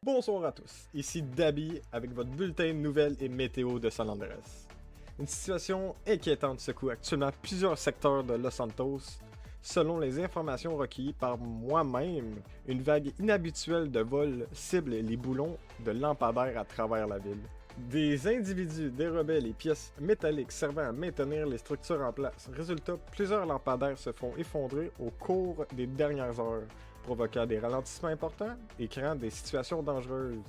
Bonsoir à tous, ici Dabi avec votre bulletin de nouvelles et météo de San Andreas. Une situation inquiétante secoue actuellement plusieurs secteurs de Los Santos. Selon les informations recueillies par moi-même, une vague inhabituelle de vols cible les boulons de lampadaires à travers la ville. Des individus dérobaient les pièces métalliques servant à maintenir les structures en place. Résultat, plusieurs lampadaires se font effondrer au cours des dernières heures, provoquant des ralentissements importants et créant des situations dangereuses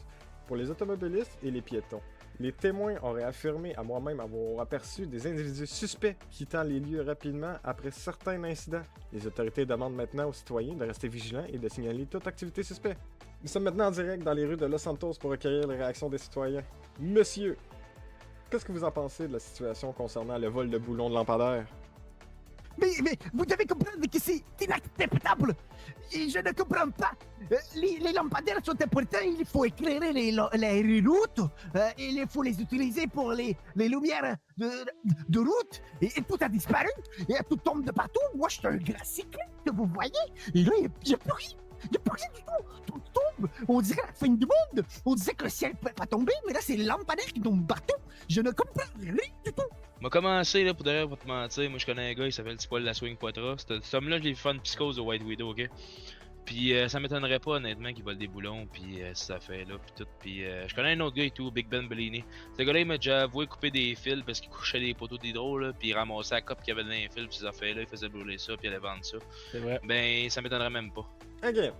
pour les automobilistes et les piétons. Les témoins auraient affirmé à moi-même avoir aperçu des individus suspects quittant les lieux rapidement après certains incidents. Les autorités demandent maintenant aux citoyens de rester vigilants et de signaler toute activité suspecte. Nous sommes maintenant en direct dans les rues de Los Santos pour recueillir les réactions des citoyens. Monsieur, qu'est-ce que vous en pensez de la situation concernant le vol de boulons de lampadaires? Mais vous devez comprendre que c'est inacceptable. Et je ne comprends pas. Les lampadaires sont importants. Il faut éclairer les routes. Il faut les utiliser pour les lumières de route. Et tout a disparu. Et tout tombe de partout. Moi, je suis un grand cycliste, vous voyez. Et là, il n'y a plus rien. Il n'y a plus rien du tout. Tout tombe. On dirait la fin du monde. On disait que le ciel ne pouvait pas tomber. Mais là, c'est les lampadaires qui tombent partout. Je ne comprends rien du tout. M'a commencé là pour derrière pour te mentir, moi je connais un gars, il s'appelle Tipol la Swing Poitras. Cet homme-là, je l'ai vu faire une psychose au White Widow, ok? Puis ça m'étonnerait pas honnêtement qu'il vole des boulons, puis ça fait là, puis tout. Puis je connais un autre gars et tout, Big Ben Bellini. Ce gars-là, il m'a déjà avoué couper des fils parce qu'il couchait des poteaux d'hydro, là, puis il ramassait la cope qu'il y avait dans les fils, puis ces affaires-là, il faisait brûler ça, puis il allait vendre ça. C'est vrai. Ben, ça m'étonnerait même pas. Ok.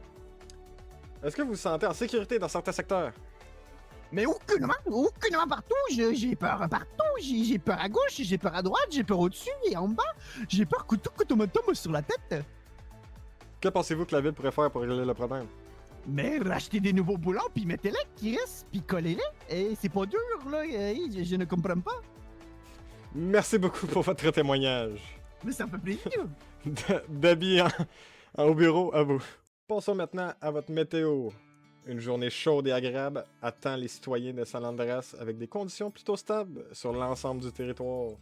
Est-ce que vous vous sentez en sécurité dans certains secteurs? Mais aucunement partout. J'ai peur partout. J'ai peur à gauche, j'ai peur à droite, j'ai peur au-dessus et en bas. J'ai peur que tout me tombe sur la tête. Que pensez-vous que la ville pourrait faire pour régler le problème? Mais racheter des nouveaux boulons, puis mettez-les qui restent, puis collez-les. Et c'est pas dur, là. Je ne comprends pas. Merci beaucoup pour votre témoignage. Mais ça me fait plaisir. D'habiller au bureau, à vous. Passons maintenant à votre météo. Une journée chaude et agréable attend les citoyens de San Andreas avec des conditions plutôt stables sur l'ensemble du territoire.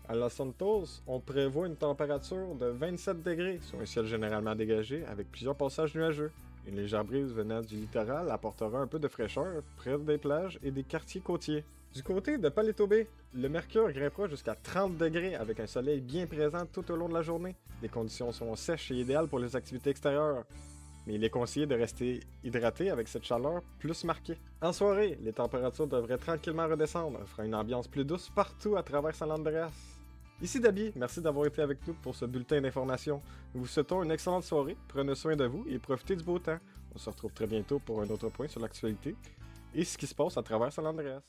À Los Santos, on prévoit une température de 27 degrés sur un ciel généralement dégagé avec plusieurs passages nuageux. Une légère brise venant du littoral apportera un peu de fraîcheur près des plages et des quartiers côtiers. Du côté de Paleto Bay, le mercure grimpera jusqu'à 30 degrés avec un soleil bien présent tout au long de la journée. Les conditions sont sèches et idéales pour les activités extérieures. Mais il est conseillé de rester hydraté avec cette chaleur plus marquée. En soirée, les températures devraient tranquillement redescendre, offrant une ambiance plus douce partout à travers San Andreas. Ici Dabi, merci d'avoir été avec nous pour ce bulletin d'information. Nous vous souhaitons une excellente soirée, prenez soin de vous et profitez du beau temps. On se retrouve très bientôt pour un autre point sur l'actualité et ce qui se passe à travers San Andreas.